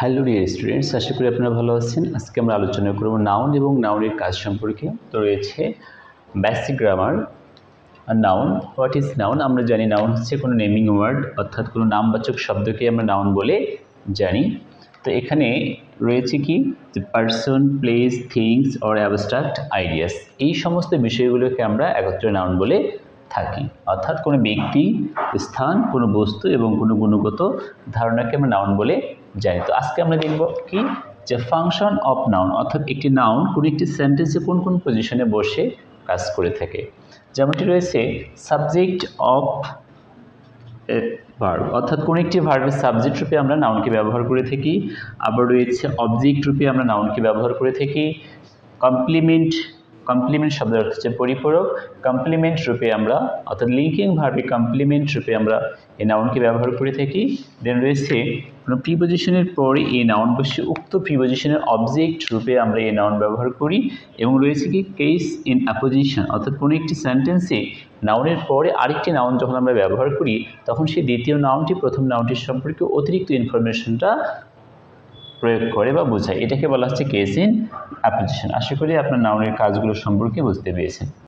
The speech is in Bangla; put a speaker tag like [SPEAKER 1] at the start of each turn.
[SPEAKER 1] হ্যালো ডিয়ার স্টুডেন্টস, আশা করি আপনারা ভালো আছেন। আজকে আমরা আলোচনা করব নাউন এবং নাউনের কাজ সম্পর্কে। তো রয়েছে বেসিক গ্রামার। আর নাউন, হোয়াট ইজ নাউন? আমরা জানি নাউন হচ্ছে কোনো নেমিং ওয়ার্ড, অর্থাৎ কোনো নামবাচক শব্দকে আমরা নাউন বলে জানি। তো এখানে রয়েছে কি, যে person, place, things or abstract ideas, এই সমস্ত বিষয়গুলোকে আমরা একত্রে নাউন বলে থাকি। অর্থাৎ কোনো ব্যক্তি, স্থান, কোনো বস্তু এবং কোনো গুণগত ধারণাকে আমরা নাউন বলে জানি। তো আজকে আমরা দেখব কি, যে ফাংশন অফ নাউন, অর্থাৎ একটি নাউন কোনো একটি সেন্টেন্সে কোন কোন পজিশনে বসে কাজ করে থাকে। যেমনটি রয়েছে সাবজেক্ট অফ ভার্ব, অর্থাৎ কোনো একটি ভার্বের সাবজেক্ট রূপে আমরা নাউনকে ব্যবহার করে থাকি। আবার রয়েছে অবজেক্ট রূপে আমরা নাউনকে ব্যবহার করে থাকি। কমপ্লিমেন্ট, কমপ্লিমেন্ট শব্দের অর্থ হচ্ছে পরিপূরক। কমপ্লিমেন্ট রূপে আমরা, অর্থাৎ লিঙ্কিং ভার্বে কমপ্লিমেন্ট রূপে আমরা এই নাউনকে ব্যবহার করে থাকি। দেন রয়েছে কোনো প্রিপজিশনের পরে এই নাউন বসে উক্ত প্রিপজিশনের অবজেক্ট রূপে আমরা এই নাউন ব্যবহার করি। এবং রয়েছে কি কেস ইন অ্যাপোজিশন, অর্থাৎ কোনো একটি সেন্টেন্সে নাউনের পরে আরেকটি নাউন যখন আমরা ব্যবহার করি, তখন সেই দ্বিতীয় নাউনটি প্রথম নাউনটির সম্পর্কে অতিরিক্ত ইনফরমেশনটা প্রয়োগ করে বা বোঝায়। এটাকে বলা হচ্ছে কেস ইন অ্যাপোজিশন। আশা করি আপনার নাউনের কাজগুলো সম্পর্কে বুঝতে পেরেছেন।